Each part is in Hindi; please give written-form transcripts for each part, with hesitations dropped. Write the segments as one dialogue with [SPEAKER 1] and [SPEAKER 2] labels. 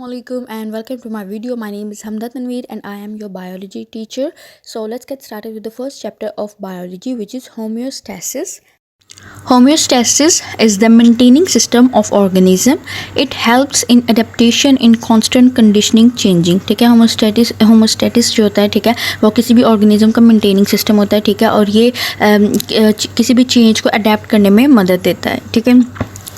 [SPEAKER 1] Assalamualaikum and welcome to my video. My name is Hamda Tanveer and I am your biology teacher. So let's get started with the first chapter of biology, which is homeostasis. Homeostasis is the maintaining system of organism. It helps in adaptation in constant conditioning changing. ठीक है, होमोस्टेटिस जो होता है, ठीक है, वो किसी भी ऑर्गेनिज्म का मेंटेनिंग सिस्टम होता है, ठीक है, और ये किसी भी चेंज को अडेप्ट करने में मदद देता है, ठीक है।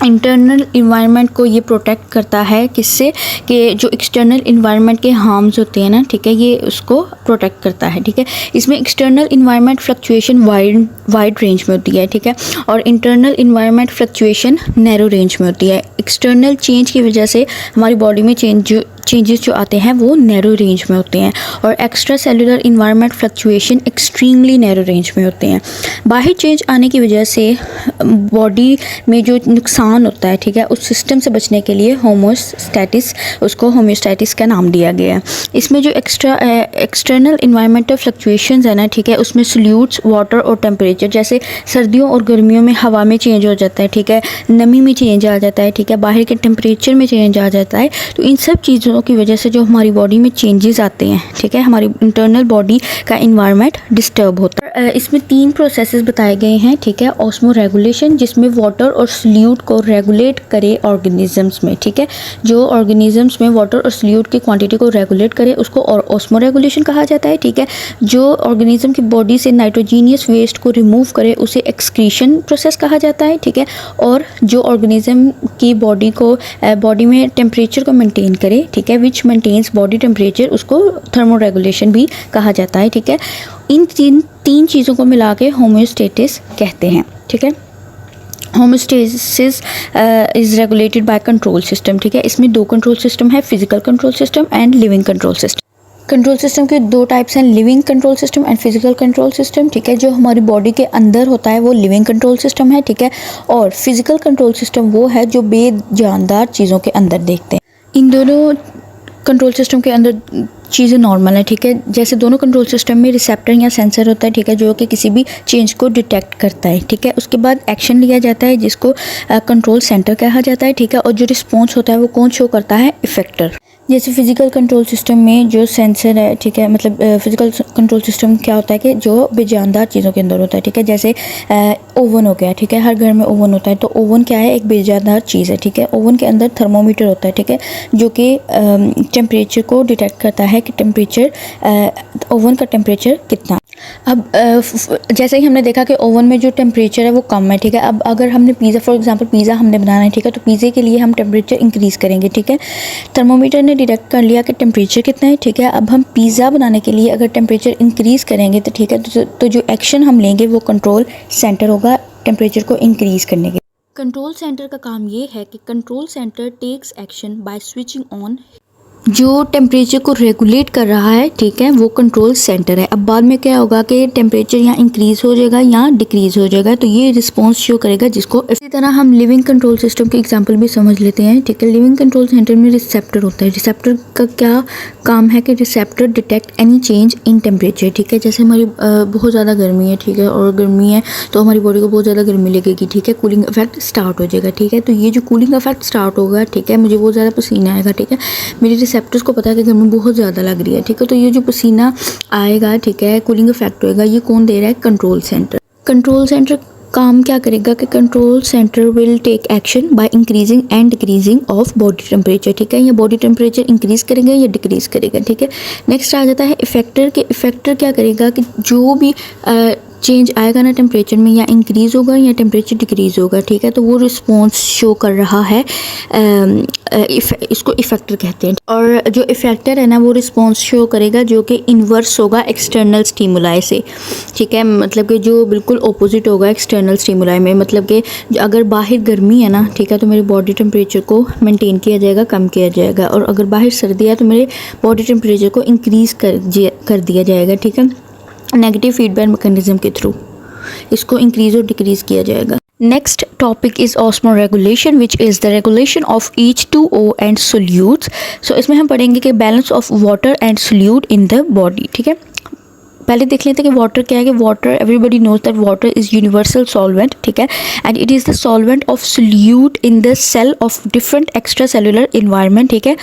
[SPEAKER 1] इंटरनल इन्वायरमेंट को ये प्रोटेक्ट करता है किससे, कि जो एक्सटर्नल इन्वायरमेंट के हार्म्स होते हैं ना, ठीक है, ये उसको प्रोटेक्ट करता है, ठीक है। इसमें external environment fluctuation wide range में होती है, ठीक है, और internal environment fluctuation narrow range में होती है। एक्सटर्नल चेंज की वजह से हमारी बॉडी में चेंजेस जो आते हैं वो नैरो रेंज में होते हैं, और extra cellular environment fluctuation extremely narrow range में होते हैं। बाहर चेंज आने की वजह से बॉडी में जो नुकसान होता है, ठीक है, उस सिस्टम से बचने के लिए उसको होम्योस्टैटिस का नाम दिया गया है। इसमें जो एक्सटर्नल इन्वायरमेंटल फ्लक्चुएशंस है ना, ठीक है, उसमें सॉल्यूट्स, वाटर और टेम्परेचर, जैसे सर्दियों और गर्मियों में हवा में चेंज हो जाता है, ठीक है, नमी में चेंज आ जाता है, ठीक है, बाहर के टेम्परेचर में चेंज आ जाता है। तो इन सब चीज़ों की वजह से जो हमारी बॉडी में चेंजेस आते हैं, ठीक है, हमारी इंटरनल बॉडी का इन्वायरमेंट डिस्टर्ब होता है। इसमें 3 प्रोसेसेस बताए गए हैं, ठीक है। ऑस्मो रेगुलेशन, जिसमें वाटर और सॉल्यूट को रेगुलेट करे ऑर्गेनिजम्स में, ठीक है, जो ऑर्गेनिजम्स में वाटर और सॉल्यूट की क्वांटिटी को रेगुलेट करे उसको और ऑस्मो रेगुलेशन कहा जाता है, ठीक है। जो ऑर्गेनिज्म की बॉडी से नाइट्रोजीनियस वेस्ट को रिमूव करे उसे एक्सक्रीशन प्रोसेस कहा जाता है, ठीक है। और जो ऑर्गेनिज्म की बॉडी में टेम्परेचर को मेंटेन करे, ठीक है, विच मेंटेन्स बॉडी टेम्परेचर, उसको थर्मो रेगुलेशन भी कहा जाता है, ठीक है। इन तीन चीज़ों को मिला के होम्योस्टेटिस कहते हैं, ठीक है। Homeostasis is regulated by control system, ठीक है। इसमें 2 कंट्रोल सिस्टम है, physical control system and living control system. Control system के 2 टाइप्स हैं, living control system and physical control system, ठीक है। जो हमारी बॉडी के अंदर होता है वो लिविंग कंट्रोल सिस्टम है, ठीक है, और फिजिकल कंट्रोल सिस्टम वो है जो बेजानदार चीज़ों के अंदर देखते हैं। इन दोनों कंट्रोल सिस्टम के अंदर चीज़ें नॉर्मल है, ठीक है। जैसे दोनों कंट्रोल सिस्टम में रिसेप्टर या सेंसर होता है, ठीक है, जो कि किसी भी चेंज को डिटेक्ट करता है, ठीक है। उसके बाद एक्शन लिया जाता है जिसको कंट्रोल सेंटर कहा जाता है, ठीक है, और जो रिस्पॉन्स होता है वो कौन शो करता है, इफेक्टर। जैसे फिजिकल कंट्रोल सिस्टम में जो सेंसर है, ठीक है, मतलब फिजिकल कंट्रोल सिस्टम क्या होता है कि जो बेजानदार चीज़ों के अंदर होता है, ठीक है। जैसे ओवन हो गया, ठीक है, हर घर में ओवन होता है, तो ओवन क्या है, एक बेजानदार चीज़ है, ठीक है। ओवन के अंदर थर्मोमीटर होता है, ठीक है, जो कि टेम्परेचर को डिटेक्ट करता है कि ओवन का टेम्परेचर कितना। अब जैसे ही हमने देखा कि ओवन में जो टेम्परेचर है वो कम है, ठीक है। अब अगर हमने पिज़्ज़ा, फॉर एग्जांपल पिज़्ज़ा हमने बनाना है, ठीक है, तो पिज़्ज़े के लिए हम टेम्परेचर इंक्रीज़ करेंगे, ठीक है। थर्मोमीटर ने डिटेक्ट कर लिया कि टेम्परेचर कितना है, ठीक है। अब हम पिज़्ज़ा बनाने के लिए अगर टेम्परेचर इंक्रीज़ करेंगे तो ठीक है, तो जो एक्शन हम लेंगे वो कंट्रोल सेंटर होगा टेम्परेचर को इंक्रीज़ करने के। कंट्रोल सेंटर का काम ये है कि control centre takes action by switching on. जो टेम्परेचर को रेगुलेट कर रहा है, ठीक है, वो कंट्रोल सेंटर है। अब बाद में क्या होगा कि टेम्परेचर यहाँ इंक्रीज़ हो जाएगा या डिक्रीज़ हो जाएगा, तो ये रिस्पॉन्स शो करेगा जिसको। इसी तरह हम लिविंग कंट्रोल सिस्टम के एग्जांपल भी समझ लेते हैं, ठीक है। लिविंग कंट्रोल सेंटर में रिसेप्टर होता है। रिसेप्टर का क्या काम है कि receptor detect any change in temperature, ठीक है। जैसे हमारी बहुत ज़्यादा गर्मी है, ठीक है, और गर्मी है तो हमारी बॉडी को बहुत ज़्यादा गर्मी लगेगी, ठीक है, कूलिंग इफेक्ट स्टार्ट हो जाएगा, ठीक है। तो ये जो कूलिंग इफेक्ट स्टार्ट होगा, ठीक है, मुझे बहुत ज़्यादा पसीना आएगा, ठीक है, मेरी रिसेप्टर्स को पता है कि गर्मी बहुत ज़्यादा लग रही है, ठीक है, तो ये जो पसीना आएगा, ठीक है, कूलिंग इफेक्ट होएगा, ये कौन दे रहा है, कंट्रोल सेंटर। कंट्रोल सेंटर काम क्या करेगा कि control centre will take action by increasing and decreasing of body temperature, ठीक है। ये बॉडी टेम्परेचर इंक्रीज़ करेगा या डिक्रीज़ करेगा, ठीक है। नेक्स्ट आ जाता है इफेक्टर के। इफेक्टर क्या करेगा कि जो भी चेंज आएगा ना टेम्परेचर में, या इंक्रीज़ होगा या टेम्परेचर डिक्रीज़ होगा, ठीक है, तो वो रिस्पॉन्स शो कर रहा है, इसको इफेक्टर कहते हैं। और जो इफेक्टर है ना वो रिस्पॉन्स शो करेगा जो कि इन्वर्स होगा एक्सटर्नल स्टिमुलाई से, ठीक है, मतलब कि जो बिल्कुल ऑपोजिट होगा एक्सटर्नल स्टिमुलाई में। मतलब कि अगर बाहर गर्मी है ना, ठीक है, तो मेरे बॉडी टेम्परेचर को मेंटेन किया जाएगा, कम किया जाएगा, और अगर बाहर सर्दी है तो मेरे बॉडी टेम्परेचर को इंक्रीज़ कर दिया जाएगा, ठीक है, नेगेटिव फीडबैक मैकेनिज्म के थ्रू इसको इंक्रीज़ और डिक्रीज़ किया जाएगा। Next topic is osmo regulation, which is the regulation of H2O and solutes. So इसमें हम पढ़ेंगे कि balance of water and solute in the body, ठीक है। पहले देख लेते हैं कि वाटर क्या है। कि water, everybody knows that water is universal solvent, ठीक है, and it is the solvent of solute in the cell of different extra cellular environment, ठीक है।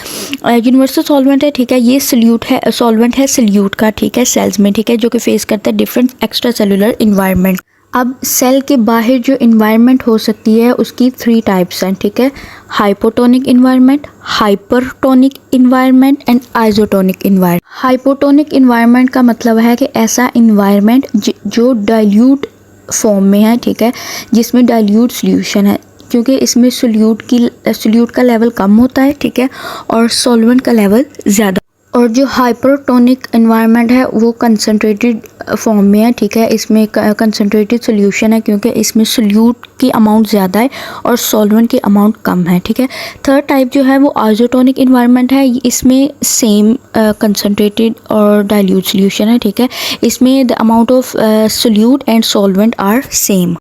[SPEAKER 1] यूनिवर्सल सॉल्वेंट है, ठीक है, ये सोल्यूट है, सॉल्वेंट है सोल्यूट का, ठीक है, सेल्स में, ठीक है, जो कि फेस करता है डिफरेंट एक्स्ट्रा सेलुलर इन्वायरमेंट। अब सेल के बाहर जो इन्वायरमेंट हो सकती है उसकी 3 टाइप्स हैं, ठीक है, hypotonic environment, hypertonic environment and isotonic environment. Hypotonic environment का मतलब है कि ऐसा इन्वायरमेंट जो डाइल्यूट फॉर्म में है, ठीक है, जिसमें डाइल्यूट सॉल्यूशन है, क्योंकि इसमें सोल्यूट का लेवल कम होता है, ठीक है, और सॉल्वेंट का लेवल ज़्यादा। और जो हाइपरटोनिक इन्वायरमेंट है वो कंसनट्रेटेड फॉर्म में है, ठीक है, इसमें कंसनट्रेटेड सॉल्यूशन है क्योंकि इसमें सोल्यूट की अमाउंट ज़्यादा है और सॉल्वेंट की अमाउंट कम है, ठीक है। थर्ड टाइप जो है वो आइसोटोनिक इन्वायरमेंट है, इसमें सेम कंसनट्रेटेड और डाइल्यूट सॉल्यूशन है, ठीक है, इसमें the amount of solute and solvent are same.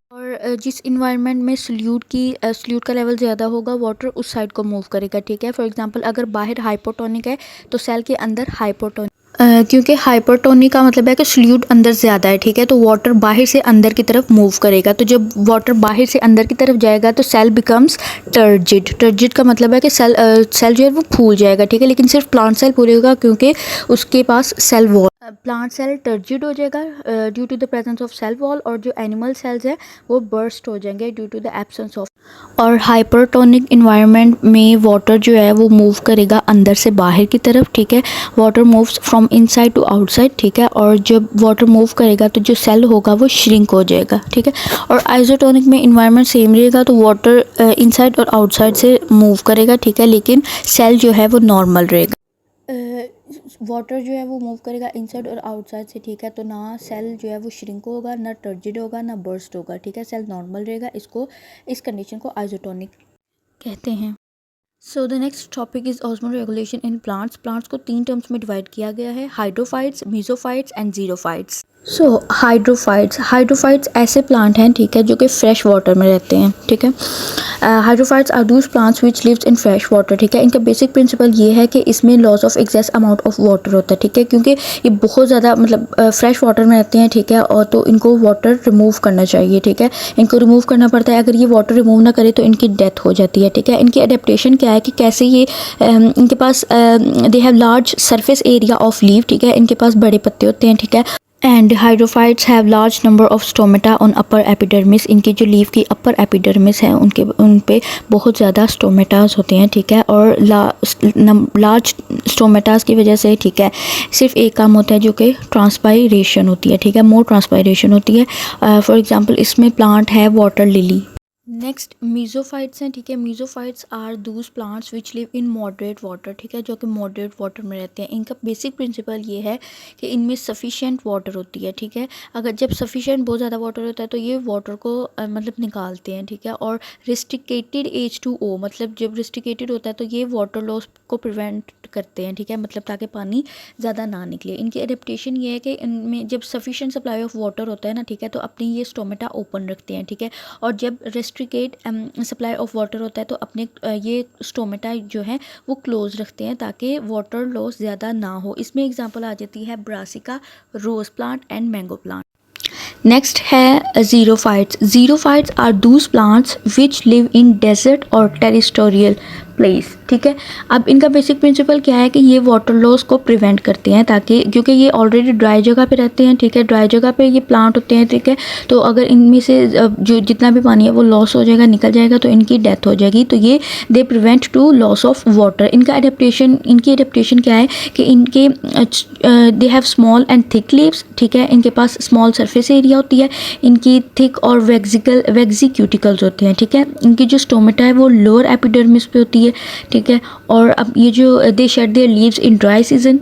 [SPEAKER 1] जिस इन्वायरमेंट में सोल्यूट का लेवल ज़्यादा होगा, वाटर उस साइड को मूव करेगा, ठीक है। फॉर एग्जांपल अगर बाहर हाइपोटोनिक है तो सेल के अंदर हाइपोटोनिक, क्योंकि हाइपरटोनिक का मतलब है कि सोल्यूट अंदर ज़्यादा है, ठीक है, तो वाटर बाहर से अंदर की तरफ मूव करेगा। तो जब वाटर बाहर से अंदर की तरफ जाएगा तो सेल बिकम्स टर्जिड। टर्जिड का मतलब है कि सेल जो है वो फूल जाएगा, ठीक है, लेकिन सिर्फ प्लांट सेल फूलेगा क्योंकि उसके पास cell wall. Plant cell turgid हो जाएगा due to the presence of cell wall, और जो एनिमल सेल्स है वो बर्स्ट हो जाएंगे due to the absence of. और हाइपरटोनिक इन्वायरमेंट में वाटर जो है वो मूव करेगा अंदर से बाहर की तरफ, ठीक है, water moves from inside to outside, ठीक है, और जब वाटर मूव करेगा तो जो सेल होगा वो श्रिंक हो जाएगा, ठीक है। और आइसोटोनिक में इन्वायरमेंट सेम रहेगा, तो वाटर इनसाइड और आउटसाइड से मूव करेगा, ठीक है, लेकिन सेल जो है वो नॉर्मल रहेगा। वाटर जो है वो मूव करेगा इनसाइड और आउटसाइड से, ठीक है, तो ना सेल जो है वो श्रिंक होगा, ना टर्जिड होगा, ना बर्स्ट होगा, ठीक है, सेल नॉर्मल रहेगा। इस कंडीशन को आइसोटोनिक कहते हैं। So the next topic is osmo regulation in plants. Plants को 3 टर्म्स में डिवाइड किया गया है, hydrophytes, mesophytes and xerophytes. So hydrophytes ऐसे प्लांट हैं, ठीक है, जो कि फ्रेश वाटर में रहते हैं, ठीक है। Hydrophytes are those plants which lives in fresh water, ठीक है। इनका बेसिक प्रिंसिपल ये है कि इसमें loss of excess amount of water होता है, ठीक है, क्योंकि ये बहुत ज़्यादा मतलब फ्रेश वाटर में रहते हैं, ठीक है, और तो इनको वाटर रिमूव करना चाहिए, ठीक है, इनको रिमूव करना पड़ता है। अगर ये वाटर रिमूव ना करे तो इनकी डेथ हो जाती है, ठीक है। इनकी अडेप्टेशन क्या है कि कैसे ये इनके पास they have large surface area of leave, ठीक है, इनके पास बड़े पत्ते होते हैं, ठीक है, and hydrophytes have large number of stomata on upper epidermis. इनकी जो लीफ की अपर एपिडर्मिस है उन पे बहुत ज़्यादा स्टोमेटास होते हैं, ठीक है, और लार्ज स्टोमेटास की वजह से, ठीक है, सिर्फ एक काम होता है जो कि ट्रांसपायरेशन होती है, ठीक है, मोर ट्रांसपायरेशन होती है। फॉर एग्जांपल इसमें प्लांट है वाटर लिली। नेक्स्ट मीजोफाइट्स हैं, ठीक है, mesophytes are those plants which live in moderate water, ठीक है, जो कि मॉडरेट वाटर में रहते हैं। इनका बेसिक प्रिंसिपल ये है कि इनमें सफिशिएंट वाटर होती है, ठीक है। अगर जब सफिशिएंट बहुत ज़्यादा वाटर होता है तो ये वाटर को मतलब निकालते हैं, ठीक है। और रिस्ट्रिकेटेड H2O, मतलब जब रिस्ट्रिकेटेड होता है तो ये वाटर लॉस को प्रिवेंट करते हैं, ठीक है, मतलब ताकि पानी ज़्यादा ना निकले। इनकी एडेप्टेशन ये है कि इनमें जब सफिशिएंट सप्लाई ऑफ वाटर होता है ना, ठीक है, तो अपनी ये स्टोमेटा ओपन रखते हैं, ठीक है, और जब रेस्ट्रिकेट सप्लाई ऑफ वाटर होता है तो अपने ये स्टोमेटा जो है वो क्लोज रखते हैं ताकि वाटर लॉस ज़्यादा ना हो। इसमें एग्जांपल आ जाती है brassica, rose plant and mango plant. Next है xerophytes. Xerophytes are those plants which live in desert और टेरिटोरियल प्लेस, ठीक है। अब इनका बेसिक प्रिंसिपल क्या है कि ये वाटर लॉस को प्रिवेंट करते हैं, ताकि क्योंकि ये ऑलरेडी ड्राई जगह पे रहते हैं, ठीक है, ड्राई जगह पे ये प्लांट होते हैं, ठीक है, तो अगर इनमें से जो जितना भी पानी है वो लॉस हो जाएगा, निकल जाएगा, तो इनकी डेथ हो जाएगी। तो ये they prevent to loss of water. इनकी एडेप्टेशन क्या है कि इनके they have small and thick leaves, ठीक है, इनके पास स्मॉल सरफेस एरिया होती है, इनकी थिक और वेक्सी क्यूटिकल्स होते हैं, ठीक है, इनकी जो स्टोमेटा है वो लोअर एपिडर्मिस पे होती है, ठीक है। और अब ये जो they shed their leaves in dry season,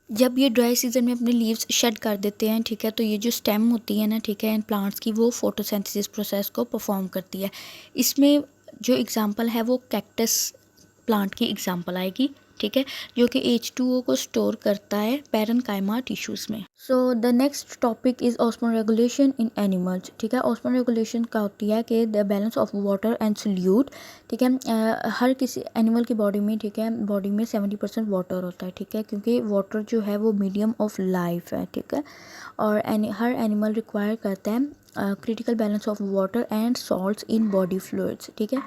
[SPEAKER 1] जब ये ड्राई सीजन में अपने लीव्स शेड कर देते हैं, ठीक है, तो ये जो स्टेम होती है ना, ठीक है, इन प्लांट्स की, वो फोटोसिंथेसिस प्रोसेस को परफॉर्म करती है। इसमें जो एग्जांपल है वो कैक्टस प्लांट की एग्जांपल आएगी, ठीक है, जो कि H2O को स्टोर करता है पैरेन्काइमा टिश्यूज़ में। सो the next topic is osmo regulation in animals, ठीक है। ऑस्मो रेगुलेशन क्या होती है कि the balance of water and solute, ठीक है। हर किसी एनिमल की बॉडी में, ठीक है, बॉडी में 70% वाटर होता है, ठीक है, क्योंकि वाटर जो है वो मीडियम ऑफ लाइफ है, ठीक है। और हर एनिमल रिक्वायर करता है critical balance of water and salts in body fluids, ठीक है।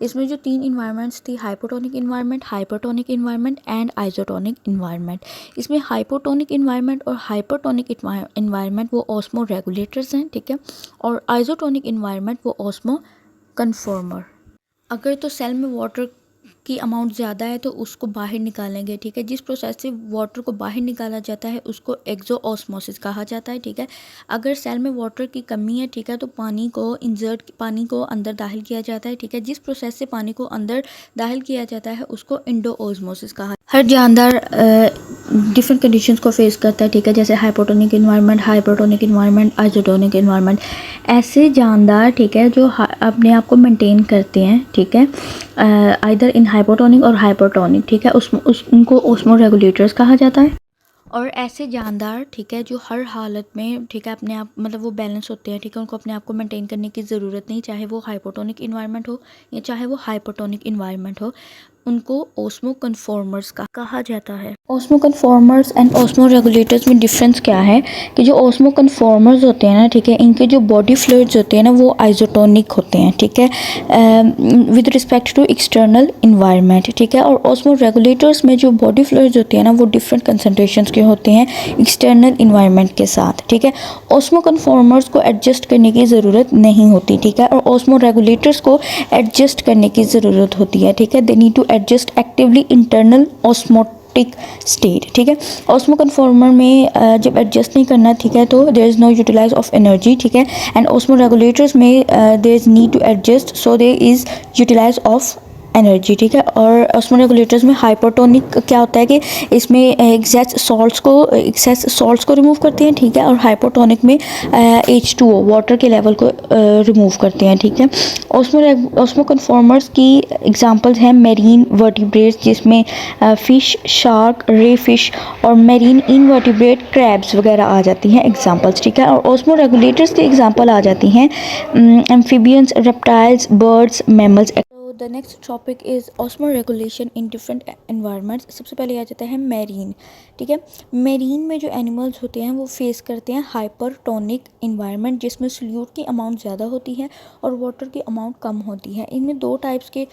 [SPEAKER 1] इसमें जो 3 इन्वायरमेंट्स थी, hypotonic environment, hypertonic environment and isotonic environment. इसमें हाइपोटोनिक इन्वायरमेंट और हाइपरटोनिक इन्वायरमेंट वो ऑस्मो रेगुलेटर्स हैं, ठीक है, और आइसोटोनिक इन्वायरमेंट वो ऑस्मो कन्फॉर्मर। अगर तो सेल में वाटर की अमाउंट ज़्यादा है तो उसको बाहर निकालेंगे, ठीक है। जिस प्रोसेस से वाटर को बाहर निकाला जाता है उसको एक्सोऑस्मोसिस कहा जाता है, ठीक है। अगर सेल में वाटर की कमी है, ठीक है, तो पानी को अंदर दाखिल किया जाता है, ठीक है। जिस प्रोसेस से पानी को अंदर दाखिल किया जाता है उसको इंडोऑस्मोसिस कहा। हर जानदार डिफरेंट कंडीशंस को फेस करता है, ठीक है, जैसे hypotonic environment, hypertonic environment, isotonic environment. ऐसे जानदार, ठीक है, जो अपने आप को मेंटेन करते हैं, ठीक है, आइदर इन हाइपोटोनिक और हाइपरटोनिक, ठीक है, उनको ऑस्मो रेगुलेटर्स कहा जाता है। और ऐसे जानदार, ठीक है, जो हर हालत में, ठीक है, अपने आप मतलब वो बैलेंस होते हैं, ठीक है, उनको अपने आप को मेंटेन करने की ज़रूरत नहीं, चाहे वो हाइपोटोनिक इन्वायरमेंट हो या चाहे वो हाइपरटोनिक इन्वायरमेंट हो, उनको ऑस्मो कन्फॉर्मर्स कहा जाता है। Osmo conformers and osmoregulators में डिफरेंस क्या है कि जो ऑस्मो कन्फॉर्मर्स होते हैं ना, ठीक है, इनके जो बॉडी फ्लूइड्स होते हैं ना वो आइसोटोनिक होते हैं, ठीक है, with respect to external environment, ठीक है। और ऑस्मो रेगुलेटर्स में जो बॉडी फ्लूइड्स होते हैं ना वो डिफरेंट कंसनट्रेशंस के होते हैं एक्सटर्नल इन्वायरमेंट के साथ, ठीक है। ऑस्मो कन्फॉर्मर्स को एडजस्ट करने की ज़रूरत नहीं होती, ठीक है, और ऑस्मो रेगुलेटर्स को एडजस्ट करने की ज़रूरत होती है, ठीक है। They need to adjust actively internal osmotic state, ठीक है। ऑस्मो कन्फॉर्मर में जब एडजस्ट नहीं करना, ठीक है, तो there is no utilize of energy, ठीक है। एंड ऑस्मो रेगुलेटर्स में there is need to adjust, so there is utilize of energy, ठीक है। और ऑस्मो रेगुलेटर्स में हाइपरटोनिक क्या होता है कि इसमें एक्सेस सॉल्ट्स को रिमूव करते हैं, ठीक है, और हाइपोटोनिक में H2O वाटर के लेवल को रिमूव करते हैं, ठीक है। ऑस्मो कन्फॉर्मर्स की एग्जांपल्स हैं मेरीन वर्टिब्रेट्स, जिसमें फ़िश, शार्क, रे फिश और मेरीन इनवर्टिब्रेट क्रैब्स वगैरह आ जाती हैं एग्जांपल्स, ठीक है। और ऑस्मो रेगुलेटर्स की एग्जांपल आ जाती हैं amphibians, reptiles, birds, mammals. The next topic is osmo regulation in different environments. सबसे पहले आ जाता है मैरीन, ठीक है। मैरीन में जो एनिमल्स होते हैं वो फेस करते हैं हाइपरटोनिक इन्वायरमेंट, जिसमें सॉल्यूट की अमाउंट ज़्यादा होती है और वाटर की अमाउंट कम होती है। इनमें 2 टाइप्स के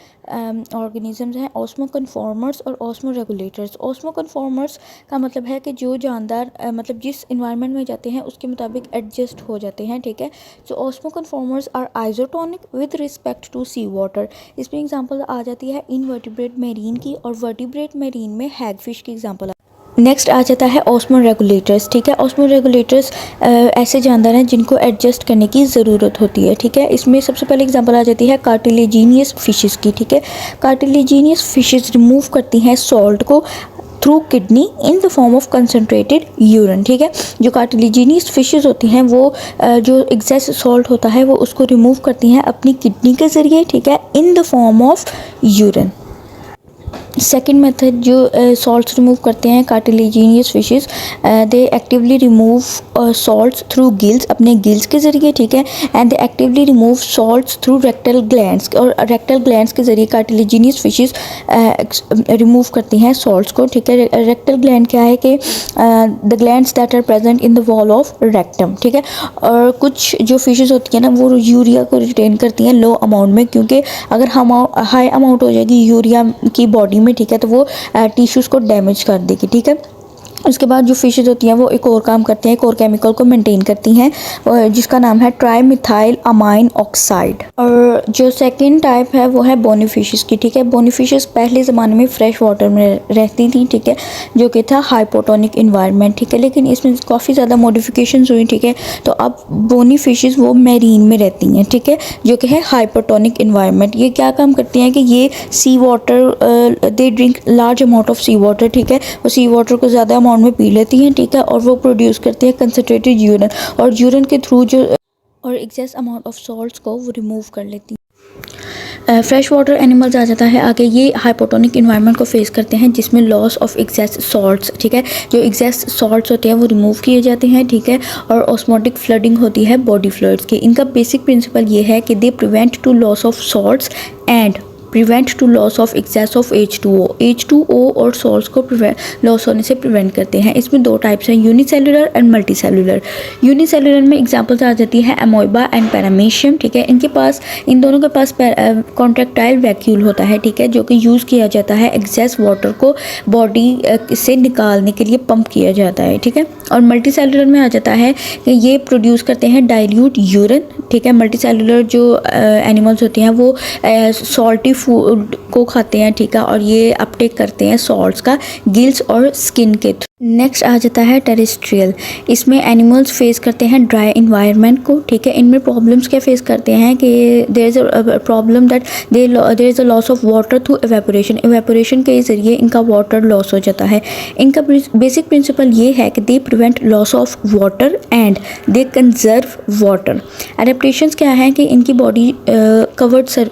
[SPEAKER 1] ऑर्गेनिजम्स हैं, ऑस्मो कन्फॉर्मर्स और ऑस्मो रेगुलेटर्स। ऑस्मो कन्फॉर्मर्स का मतलब है कि जो जानदार मतलब जिस इन्वायरमेंट में जाते हैं उसके मुताबिक एडजस्ट हो जाते हैं, ठीक है। So osmo conformers are isotonic with respect to sea water. इसमें एग्जांपल आ जाती है इनवर्टिब्रेट मेरीन की, और वर्टिब्रेट मेरीन में हैगफिश की एग्जांपल। नेक्स्ट आ जाता है ऑस्मो रेगुलेटर्स, ठीक है। ऑस्मो रेगुलेटर्स ऐसे जानदार हैं जिनको एडजस्ट करने की ज़रूरत होती है, ठीक है। इसमें सबसे पहले एग्जांपल आ जाती है कार्टिलेजिनियस फिशेस की, ठीक है। कार्टिलेजिनियस फिशेस रिमूव करती हैं सॉल्ट को through kidney in the form of concentrated urine, ठीक है। जो कार्टिलेजिनियस फिशेस होती हैं वो जो एक्सेस सॉल्ट होता है वो उसको रिमूव करती हैं अपनी किडनी के ज़रिए, ठीक है, in the form of urine. Second method जो सॉल्ट्स रिमूव करते हैं cartilaginous fishes, they actively remove salts through gills, अपने गिल्स के ज़रिए, ठीक है। And they actively remove salts through rectal glands, और रेक्टल ग्लैंड्स के ज़रिए कार्टिलेजिनियस फिशेस रिमूव करती हैं सॉल्ट्स को, ठीक है। रेक्टल ग्लैंड क्या है कि the glands that are present in the wall of rectum, ठीक है। और कुछ जो फिशेस होती हैं ना वो यूरिया को रिटेन करती हैं लो अमाउंट में, क्योंकि अगर हम हाई अमाउंट हो जाएगी यूरिया की बॉडी में, ठीक है, तो वो टिश्यूज़ को डैमेज कर देगी, ठीक है। उसके बाद जो फिशेज होती हैं वो एक और काम करती हैं, एक और केमिकल को मेंटेन करती हैं जिसका नाम है ट्राईमिथाइल अमाइन ऑक्साइड। और जो सेकंड टाइप है वो है बोनी फिशेस की, ठीक है। बोनी फिशेस पहले ज़माने में फ्रेश वाटर में रहती थी, ठीक है, जो कि था हाइपोटोनिक इन्वायरमेंट, ठीक है। लेकिन इसमें काफ़ी ज़्यादा मॉडिफिकेशंस हुई, ठीक है, तो अब बोनी फिशेस वो मैरीन में रहती हैं, ठीक है, जो कि है हाइपोटोनिक इन्वायरमेंट। ये क्या काम करती हैं कि ये sea water, they drink large amount of sea water, ठीक है, वो सी वाटर को ज़्यादा अमाउंट में पी लेती हैं, ठीक है, और वो प्रोड्यूस करती है कंसनट्रेटेड यूरिन, और यूरिन के थ्रू जो और एक्सेस अमाउंट ऑफ सॉल्ट्स को वो रिमूव कर लेती हैं। फ्रेश वाटर एनिमल्स आ जाता है आगे। ये हाइपोटोनिक इन्वायरमेंट को फेस करते हैं जिसमें लॉस ऑफ एग्जेस सॉल्ट्स, ठीक है, जो एग्जेस सॉल्ट्स होते हैं वो रिमूव किए जाते हैं, ठीक है, और ऑस्मोटिक फ्लडिंग होती है बॉडी फ्लूइड्स की। इनका बेसिक प्रिंसिपल ये है कि they prevent to loss of salts and prevent to loss of excess of H2O। H2O और सॉल्ट्स को लॉस होने से प्रिवेंट करते हैं। इसमें दो टाइप्स हैं, यूनिसेलुलर एंड मल्टीसेलुलर। यूनिसेलुलर में एग्जांपल्स आ जाती है अमोइबा एंड पैरामीशियम, ठीक है। इन दोनों के पास कॉन्ट्रैक्टाइल वैक्यूल होता है, ठीक है, जो कि यूज़ किया जाता है एक्सेस वाटर को बॉडी से निकालने के लिए पंप किया जाता है, ठीक है। और मल्टीसेलुलर में आ जाता है कि ये प्रोड्यूस करते हैं डाइल्यूट यूरिन, ठीक है। मल्टीसेलुलर जो एनिमल्स होते हैं वो सॉल्टी फूड को खाते हैं, ठीक है, और ये अपटेक करते हैं सॉल्ट्स का गिल्स और स्किन के थ्रू। नेक्स्ट आ जाता है टेरेस्ट्रियल। इसमें एनिमल्स फेस करते हैं ड्राई इन्वायरमेंट को, ठीक है। इनमें प्रॉब्लम्स क्या फेस करते हैं कि there is a problem that there is a loss of water through evaporation. Evaporation के ज़रिए इनका वाटर लॉस हो जाता है। इनका बेसिक प्रिंसिपल ये है कि they prevent loss of water and they conserve water. Adaptations क्या है कि इनकी बॉडी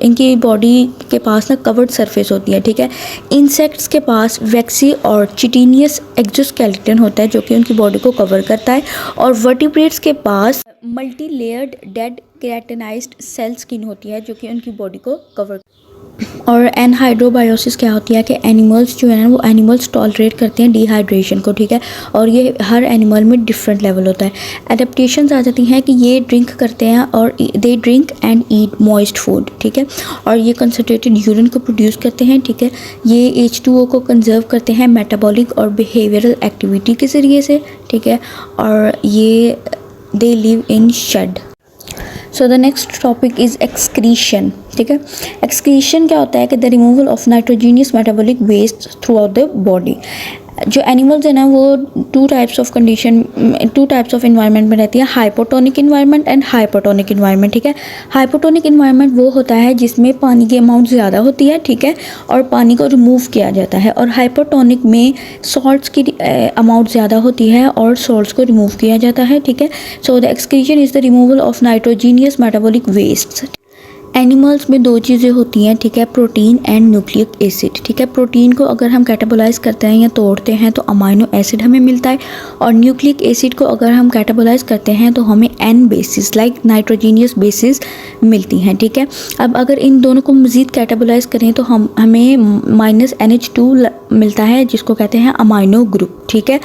[SPEAKER 1] इनकी बॉडी के पास ना कवर्ड सरफेस होती है, ठीक है। इंसेक्ट्स के पास वैक्सी और चिटिनियस एक्सोस्केलेटन होता है जो कि उनकी बॉडी को कवर करता है, और वर्टिब्रेट्स के पास multi layered dead keratinised cell skin होती है जो कि उनकी बॉडी को कवर। और एनहाइड्रोबायोसिस क्या होती है कि एनिमल्स जो है ना वो एनिमल्स टॉलरेट करते हैं डिहाइड्रेशन को, ठीक है, और ये हर एनिमल में डिफरेंट लेवल होता है। एडेप्टेशंस आ जाती हैं कि ये ड्रिंक करते हैं और they drink and eat moist food, ठीक है, और ये कंसनट्रेटेड यूरिन को प्रोड्यूस करते हैं, ठीक है। ये H2O को कंजर्व करते हैं मेटाबॉलिक और बिहेवियरल एक्टिविटी के ज़रिए से, ठीक है, और ये they live in shade. So the next topic is excretion, ठीक है। एक्सक्रीशन क्या होता है कि the removal of nitrogenous metabolic waste throughout the body. जो एनिमल्स है ना वो टू टाइप्स ऑफ इन्वायरमेंट में रहती है, hypotonic environment and hypotonic environment, ठीक है। हाइपोटोनिक इन्वायरमेंट वो होता है जिसमें पानी की अमाउंट ज़्यादा होती है, ठीक है, और पानी को रिमूव किया जाता है, और हाइपोटोनिक में सॉल्ट्स की अमाउंट ज़्यादा होती है और सॉल्ट्स को रिमूव किया जाता है, ठीक है। So the excretion is the removal of nitrogenous metabolic waste. Animals में दो चीज़ें होती हैं, ठीक है, प्रोटीन एंड न्यूक्लिक एसिड, ठीक है। प्रोटीन को अगर हम कैटाबोलाइज करते हैं या तोड़ते हैं तो अमाइनो एसिड हमें मिलता है, और न्यूक्लिक एसिड को अगर हम कैटाबोलाइज करते हैं तो हमें N bases like nitrogenous bases मिलती हैं, ठीक है। अब अगर इन दोनों को मज़ीद कैटाबोलाइज करें तो हमें -NH2 मिलता है जिसको कहते हैं अमाइनो ग्रुप, ठीक है।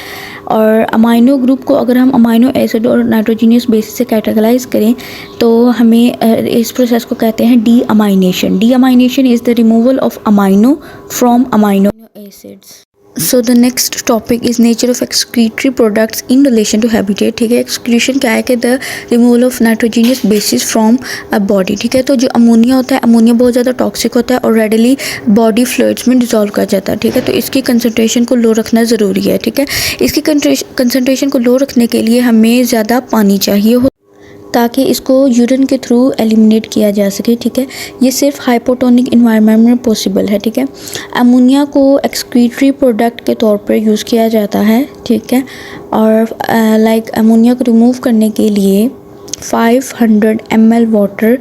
[SPEAKER 1] और अमाइनो ग्रुप को अगर हम अमाइनो एसिड और नाइट्रोजीनियस बेसिस से कैटागराइज करें तो हमें इस प्रोसेस को कहते हैं deamination. Deamination is the removal of amino from amino acids. So the next topic is nature of excretory products in relation to habitat, ठीक है। एक्सक्रीशन क्या है कि the removal of nitrogenous bases from a body, ठीक है। तो जो अमोनिया होता है, अमोनिया बहुत ज़्यादा टॉक्सिक होता है और रेडली बॉडी फ्लूइड्स में डिजॉल्व कर जाता है, ठीक है। तो इसकी कंसनट्रेशन को लो रखना ज़रूरी है, ठीक है। इसकी कंसनट्रेशन को लो रखने के लिए हमें ज़्यादा पानी चाहिए हो ताकि इसको यूरिन के थ्रू एलिमिनेट किया जा सके, ठीक है। ये सिर्फ हाइपोटोनिक इन्वायरमेंट में पॉसिबल है, ठीक है। अमोनिया को एक्सक्रीटरी प्रोडक्ट के तौर पर यूज़ किया जाता है, ठीक है, और लाइक अमोनिया को रिमूव करने के लिए 500 ml वाटर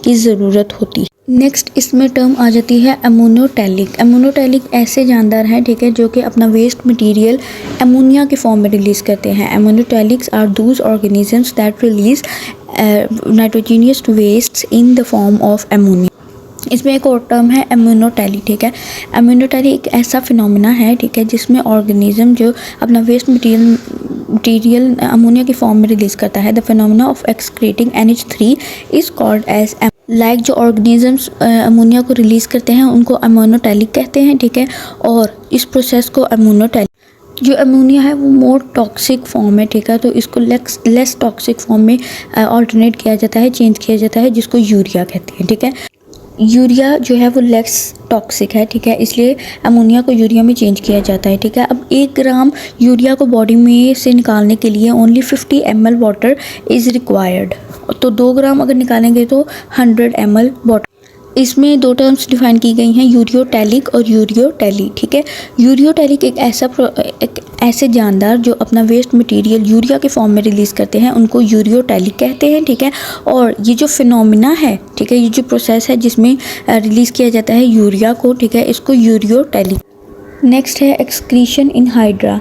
[SPEAKER 1] की ज़रूरत होती है। नेक्स्ट इसमें टर्म आ जाती है अमोनोटैलिक। अमोनोटैलिक ऐसे जानदार हैं, ठीक है, जो कि अपना वेस्ट मटेरियल अमोनिया के फॉर्म में रिलीज़ करते हैं। Ammonotelics are those organisms that release nitrogenous waste in the form of ammonia. इसमें एक और टर्म है अम्यूनोटैली, ठीक है। अम्यूनोटैली एक ऐसा फिनोमेना है, ठीक है, जिसमें ऑर्गेनिज्म जो अपना वेस्ट मटीरियल अमोनिया की फॉर्म में रिलीज़ करता है। The phenomena of excreting NH3 is called as like जो ऑर्गेनिजम्स अमोनिया को रिलीज़ करते हैं उनको अम्यूनोटैलिक कहते हैं, ठीक है, और इस प्रोसेस को अम्यूनोटैलिक जो अमोनिया है वो मोर टॉक्सिक फॉर्म है, ठीक है, तो इसको लेस टॉक्सिक फॉर्म में ऑल्टरनेट किया जाता है, चेंज किया जाता है, जिसको यूरिया कहते हैं, ठीक है। यूरिया जो है वो लेस टॉक्सिक है, ठीक है, इसलिए अमोनिया को यूरिया में चेंज किया जाता है, ठीक है। अब 1 ग्राम यूरिया को बॉडी में से निकालने के लिए only 50 ml water is required, तो 2 ग्राम अगर निकालेंगे तो 100 ml वाटर। इसमें दो टर्म्स डिफाइन की गई हैं, यूरियोटैलिक और यूरियोटेली। ठीक है, यूरियोटेलिक एक ऐसे जानदार जो अपना वेस्ट मटेरियल यूरिया के फॉर्म में रिलीज़ करते हैं उनको यूरियोटेलिक कहते हैं। ठीक है, और ये जो फिनोमिना है, ठीक है, ये जो प्रोसेस है जिसमें रिलीज़ किया जाता है यूरिया को, ठीक है, इसको यूरियोटेलिक। नेक्स्ट है एक्सक्रीशन इन हाइड्रा।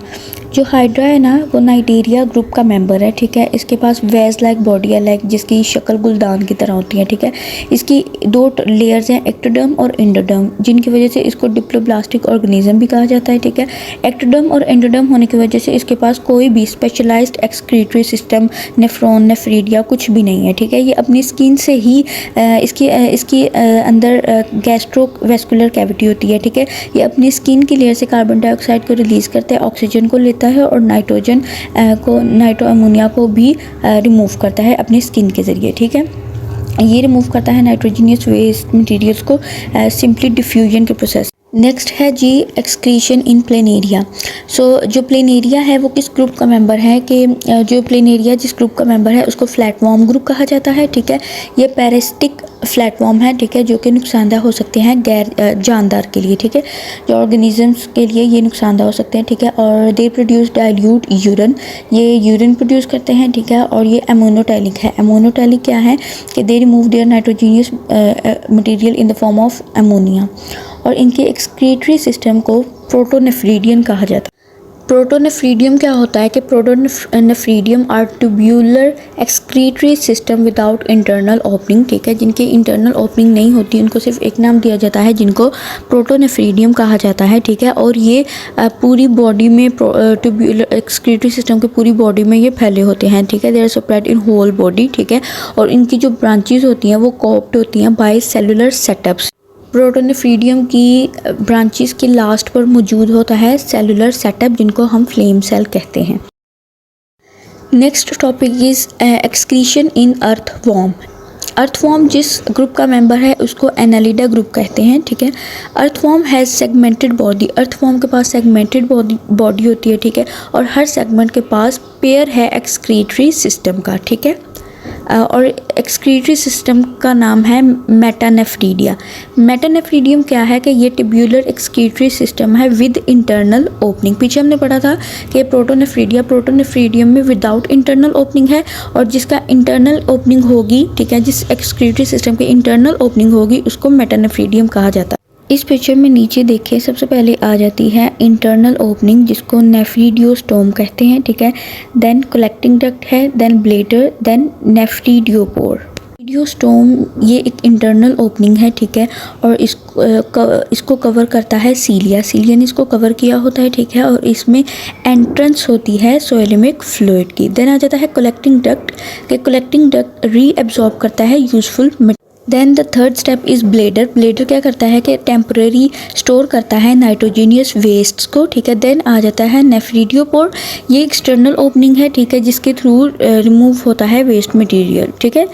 [SPEAKER 1] जो हाइड्रा है ना वो नाइटेरिया ग्रुप का मेंबर है। ठीक है, इसके पास वेज लाइक बॉडी है, लाइक जिसकी शक्ल गुलदान की तरह होती है। ठीक है, इसकी दो लेयर्स हैं, एक्टोडर्म और एंडोडर्म, जिनकी वजह से इसको डिप्लोब्लास्टिक ऑर्गेनिज्म भी कहा जाता है। ठीक है, एक्टोडर्म और एंडोडर्म होने की वजह से इसके पास कोई भी specialised excretory system, nephron, nephridia कुछ भी नहीं है। ठीक है, ये अपनी स्किन से ही इसकी अंदर गैस्ट्रोवेस्कुलर कैविटी होती है। ठीक है, ये अपनी स्किन की लेयर से कार्बन डाइऑक्साइड को रिलीज़ करता है, ऑक्सीजन को लेता है और नाइट्रोजन को, नाइट्रो अमोनिया को भी रिमूव करता है अपनी स्किन के ज़रिए। ठीक है, ये रिमूव करता है नाइट्रोजनियस वेस्ट मटेरियल्स को सिंपली डिफ्यूजन के प्रोसेस। नेक्स्ट है जी एक्सक्रीशन इन प्लेनेरिया। सो जो प्लेनेरिया है वो किस ग्रुप का मेंबर है कि जो प्लेनेरिया जिस ग्रुप का मेंबर है उसको फ्लैटवॉर्म ग्रुप कहा जाता है। ठीक है, ये पैरासिटिक फ्लैटवॉर्म है। ठीक है, जो कि नुकसानदाह हो सकते हैं गैर जानदार के लिए। ठीक है, जो ऑर्गेनिजम्स के लिए ये नुकसानदाह हो सकते हैं। ठीक है, और दे प्रोड्यूस डाइल्यूट यूरिन, ये यूरिन प्रोड्यूस करते हैं। ठीक है, और ये एमोनोटैलिक है। एमोनोटैलिक क्या है कि they remove their nitrogenous material in the form of ammonia, और इनके एक्सक्रीटरी सिस्टम को प्रोटोनेफ्रीडियन कहा जाता है। प्रोटोनेफ्रीडियम क्या होता है कि protonephridium are tubular excretory system without internal opening. ठीक है, जिनकी इंटरनल ओपनिंग नहीं होती उनको सिर्फ एक नाम दिया जाता है जिनको प्रोटोनेफ्रीडियम कहा जाता है। ठीक है, और ये पूरी बॉडी में ट्यूब्यूलर एक्सक्रीटरी सिस्टम की पूरी बॉडी में ये फैले होते हैं। ठीक है, they are spread in whole body. ठीक है, और इनकी जो ब्रांचेज होती हैं वो कॉप्ड होती हैं बाय सेलुलर सेटअप्स। प्रोटोनेफ्रीडियम की ब्रांचेस के लास्ट पर मौजूद होता है सेलुलर सेटअप जिनको हम फ्लेम सेल कहते हैं। Next topic is excretion in earthworm. Earthworm जिस ग्रुप का मेंबर है उसको एनालिडा ग्रुप कहते हैं। ठीक है, earthworm has segmented body. Earthworm के पास सेगमेंटेड बॉडी होती है। ठीक है, और हर सेगमेंट के पास पेयर है एक्सक्रीटरी सिस्टम का। ठीक है, और एक्सक्रीटरी सिस्टम का नाम है मेटानेफ्रीडिया। मेटानेफ्रीडियम क्या है कि ये ट्यूब्यूलर एक्सक्रीटरी सिस्टम है विद इंटरनल ओपनिंग। पीछे हमने पढ़ा था कि प्रोटोनेफ्रीडियम में विदाउट इंटरनल ओपनिंग है, और जिसका इंटरनल ओपनिंग होगी, ठीक है, जिस एक्सक्रीटरी सिस्टम की इंटरनल ओपनिंग होगी उसको मेटानेफ्रीडियम कहा जाता है। इस पिक्चर में नीचे देखिए, सबसे पहले आ जाती है इंटरनल ओपनिंग जिसको नेफ्रीडियोस्टोम कहते हैं। ठीक है, देन कलेक्टिंग डक्ट है, देन ब्लेडर, देन नेफ्रीडियोपोर। नेफ्रीडियोस्टोम ये एक इंटरनल ओपनिंग है। ठीक है, और इसको कवर करता है सीलिया। सीलिया ने इसको कवर किया होता है। ठीक है, और इसमें एंट्रेंस होती है सोइलेमिक फ्लूइड की। देन आ जाता है कलेक्टिंग डक्ट के कलेक्टिंग डक्ट रीएब्जॉर्ब करता है useful. Then the third step is bladder. Bladder क्या करता है कि टेम्परेरी स्टोर करता है नाइट्रोजीनियस वेस्ट्स को। ठीक है, देन आ जाता है नेफ्रीडियोपोर। ये एक्सटर्नल ओपनिंग है। ठीक है, जिसके थ्रू रिमूव होता है वेस्ट मटेरियल। ठीक है,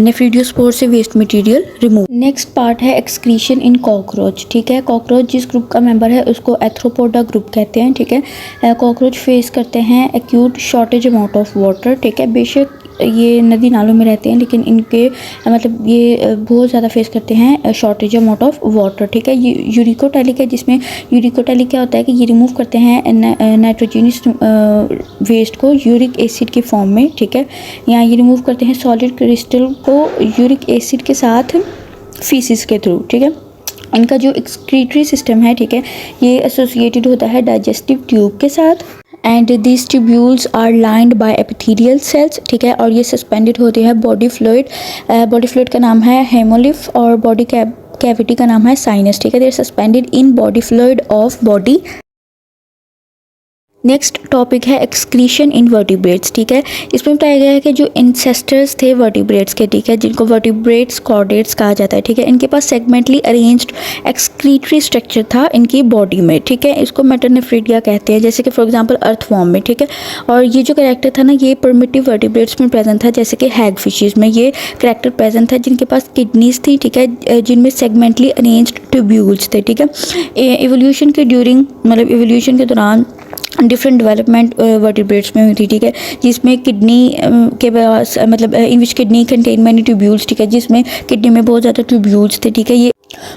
[SPEAKER 1] नेफ्रीडियोस्पोर से waste material remove. Next part है एक्सक्रीशन इन कॉकरोच। ठीक है, कॉकरोच जिस ग्रुप का मेंबर है उसको एथ्रोपोडा ग्रुप कहते हैं। ठीक है, कॉकरोच फेस करते हैं acute shortage amount of water. ठीक है, बेशक ये नदी नालों में रहते हैं लेकिन इनके मतलब ये बहुत ज़्यादा फेस करते हैं शॉर्टेज अमाउंट ऑफ वाटर। ठीक है, ये यूरिकोटैलिक है, जिसमें यूरिकोटैलिक क्या होता है कि ये रिमूव करते हैं नाइट्रोजीनियस वेस्ट को यूरिक एसिड के फॉर्म में। ठीक है, यहाँ ये रिमूव करते हैं सॉलिड क्रिस्टल को यूरिक एसिड के साथ फीसिस के थ्रू। ठीक है, इनका जो एक्सक्रीटरी सिस्टम है, ठीक है, ये एसोसिएटेड होता है डाइजेस्टिव ट्यूब के साथ, and this tubules are lined by epithelial cells. ठीक है, और ये सस्पेंडेड होते हैं बॉडी फ्लूइड। बॉडी फ्लूइड का नाम है हेमोलिफ और बॉडी कैविटी का नाम है साइनस। ठीक है, they are suspended in body fluid of body. Next topic है एक्सक्रीशन इन वर्टिब्रेट्स। ठीक है, इसमें बताया गया है कि जो इंसेस्टर्स थे वर्टिब्रेट्स के, ठीक है, जिनको वर्टिब्रेट्स कॉर्डेट्स कहा जाता है। ठीक है, इनके पास सेगमेंटली अरेंज्ड एक्सक्रीटरी स्ट्रक्चर था इनकी बॉडी में। ठीक है, इसको मेटानेफ्रीडिया कहते हैं, जैसे कि फॉर एग्जांपल अर्थवॉर्म में। ठीक है, और ये जो कैरेक्टर था ना ये प्रिमिटिव वर्टिब्रेट्स में प्रेजेंट था, जैसे कि हैग फिशेस में ये कैरेक्टर प्रेजेंट था जिनके पास किडनीज थी। ठीक है, जिनमें सेगमेंटली अरेंज्ड ट्यूब्यूल्स थे। ठीक है, इवोल्यूशन के ड्यूरिंग मतलब इवोल्यूशन के दौरान डिफरेंट डेवलपमेंट वर्टिब्रेट्स में हुई थी, ठीक है, जिसमें किडनी के पास मतलब इन विच किडनी कंटेन मैनी ट्यूब्यूल्स, ठीक है, जिसमें किडनी में बहुत ज़्यादा ट्यूब्यूल्स थे, ठीक है, ये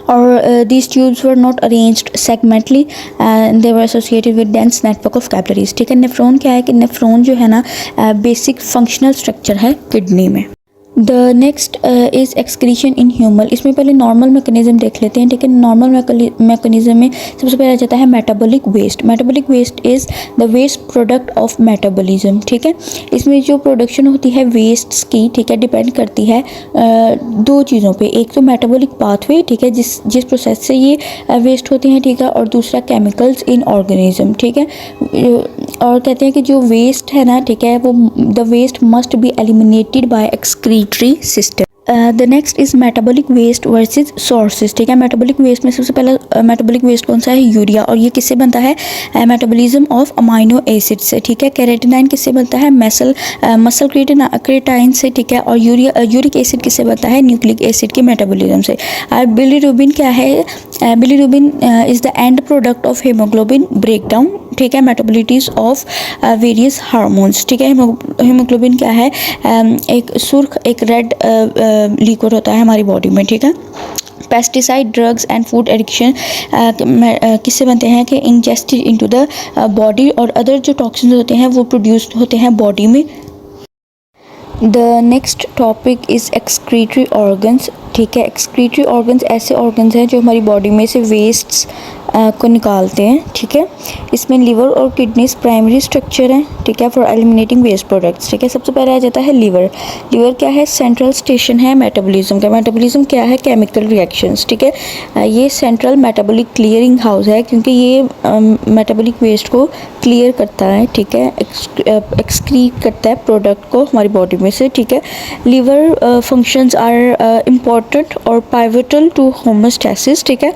[SPEAKER 1] और these tubes were not arranged segmentally and they were associated with dense network of capillaries, ठीक है। नेफ्रॉन क्या है कि नेफ्रॉन जो है ना बेसिक फंक्शनल स्ट्रक्चर है किडनी में। The next is excretion in human. इसमें पहले नॉर्मल मैकेनिज्म देख लेते हैं, ठीक है। नॉर्मल मैकेनिज्म में सबसे पहले आ जाता है metabolic waste. Metabolic waste is the waste product of metabolism, ठीक है। इसमें जो प्रोडक्शन होती है वेस्ट्स की, ठीक है, डिपेंड करती है दो चीज़ों पे। एक तो मेटाबॉलिक पाथवे, ठीक है, जिस प्रोसेस से ये वेस्ट होते हैं, ठीक है, और दूसरा केमिकल्स इन ऑर्गेनिज्म, ठीक है। और कहते हैं कि जो वेस्ट है ना, ठीक है, वो the waste must be eliminated by excretory system. The next is metabolic waste versus sources, ठीक है। मेटाबॉलिक वेस्ट में सबसे पहला मेटाबॉलिक वेस्ट कौन सा है? यूरिया। और ये किससे बनता है? मेटाबॉलिज्म ऑफ अमाइनो एसिड से, ठीक है। केराटिनाइन किससे बनता है? मसल क्रेटाइन से, ठीक है। और यूरिक एसिड किससे बनता है? न्यूक्लिक एसिड के मेटाबॉलिज्म से। और बिलीरुबिन क्या है? Bilirubin is the end product of haemoglobin breakdown, ठीक है, मेटाबॉलिटीज ऑफ वेरियस हार्मोन्स, ठीक है। हीमोग्लोबिन क्या है? एक सुर्ख, एक रेड लिक्विड होता है हमारी बॉडी में, ठीक है। Pesticide, drugs and food addiction किससे बनते हैं? कि इंजेस्टेड इनटू द बॉडी, और अदर जो टॉक्सिन्स होते हैं वो प्रोड्यूस होते हैं बॉडी में। The next topic is excretory organs, ठीक है। एक्सक्रीटरी ऑर्गन्स ऐसे ऑर्गन्स हैं जो हमारी बॉडी में से वेस्ट्स को निकालते हैं, ठीक है। इसमें लिवर और किडनीज प्राइमरी स्ट्रक्चर हैं, ठीक है, फॉर एलिमिनेटिंग वेस्ट प्रोडक्ट्स, ठीक है। सबसे पहले आ जाता है लिवर। लिवर क्या है? सेंट्रल स्टेशन है मेटाबॉलिज्म का। मेटाबॉलिज्म क्या है? केमिकल रिएक्शंस, ठीक है। ये सेंट्रल मेटाबॉलिक क्लियरिंग हाउस है, क्योंकि ये मेटाबॉलिक वेस्ट को क्लियर करता है, ठीक है, एक्सक्रीट करता है प्रोडक्ट को हमारी बॉडी में से, ठीक है। लिवर फंक्शंस आर इम्पॉर्टेंट और पाइवटल टू होमोस्टैसिस, ठीक है।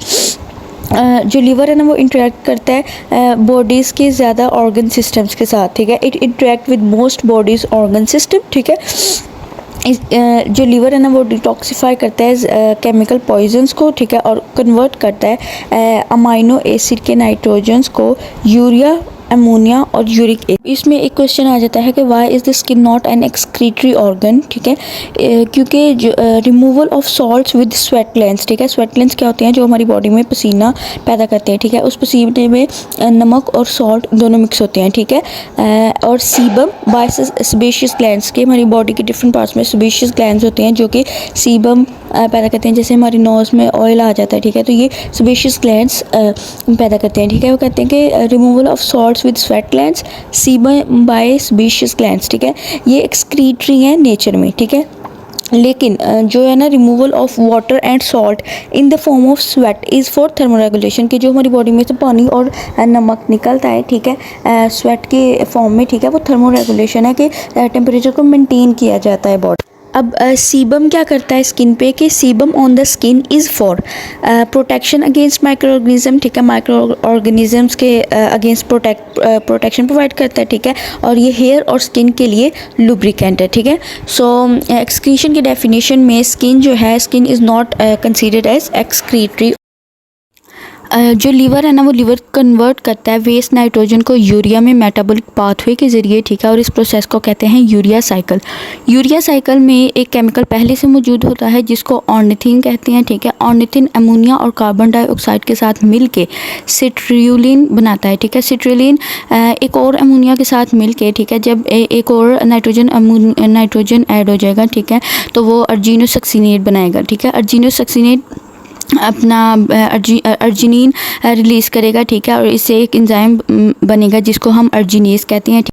[SPEAKER 1] जो लीवर है ना वो इंटरेक्ट करता है बॉडीज़ के ज़्यादा ऑर्गन सिस्टम्स के साथ, ठीक है। It interact with most bodies organ system, ठीक है। जो लीवर है ना वो डिटॉक्सिफाई करता है केमिकल पॉइजन्स को, ठीक है, और कन्वर्ट करता है अमाइनो एसिड के नाइट्रोजन्स को यूरिया, अमोनिया और यूरिक एसिड। इसमें एक क्वेश्चन आ जाता है कि why is the skin not an excretory organ, ठीक है। क्योंकि जो removal of salts with sweat glands, ठीक है। स्वेट ग्लैंड्स क्या होते हैं? जो हमारी बॉडी में पसीना पैदा करते हैं, ठीक है। उस पसीने में नमक और सॉल्ट दोनों मिक्स होते हैं, ठीक है। और सीबम बाय सेबेशियस ग्लैंड्स के, हमारी बॉडी के डिफरेंट पार्ट्स में सेबेशियस ग्लैंड्स होते हैं जो कि सीबम पैदा करते हैं। जैसे हमारी नोज़ में ऑयल आ जाता है, ठीक है, तो ये सेबेशियस ग्लैंड्स पैदा करते हैं, ठीक है। वो कहते हैं कि removal of salts with sweat glands, sebum by sebaceous glands, ठीक है। ये एक्सक्रीटरी हैं नेचर में, ठीक है। लेकिन जो है ना removal of water and salt in the form of sweat is for thermoregulation, कि जो हमारी बॉडी में से पानी और नमक निकलता है, ठीक है, स्वेट के फॉर्म में, ठीक है, वो थर्मोरेगुलेशन है कि टेम्परेचर को मेंटेन किया जाता है बॉडी। अब सीबम क्या करता है स्किन पे? कि sebum on the skin is for protection against micro organism, ठीक है, माइक्रो ऑर्गेनिजम्स के अगेंस्ट प्रोटेक्शन प्रोवाइड करता है, ठीक है। और ये हेयर और स्किन के लिए लुब्रिकेंट है, ठीक है। सो एक्सक्रीशन की डेफिनेशन में स्किन जो है, skin is not considered as excretory. जो लीवर है ना वो लीवर कन्वर्ट करता है वेस्ट नाइट्रोजन को यूरिया में मेटाबॉलिक पाथवे के ज़रिए, ठीक है। और इस प्रोसेस को कहते हैं यूरिया साइकिल। यूरिया साइकिल में एक केमिकल पहले से मौजूद होता है जिसको ऑर्निथिन कहते हैं, ठीक है। ऑर्निथिन अमोनिया और कार्बन डाइऑक्साइड के साथ मिलके सिट्रियोलिन बनाता है, ठीक है। सिट्रियोलिन एक और अमोनिया के साथ मिलके, ठीक है, जब एक और नाइट्रोजन ऐड हो जाएगा, ठीक है, तो वो अर्जिनोसक्सीनेट बनाएगा, ठीक है। अर्जिनोसक्सीनेट अपना अर्जिनिन रिलीज़ करेगा, ठीक है, और इससे एक एंजाइम बनेगा जिसको हम अर्जिनेज कहते हैं।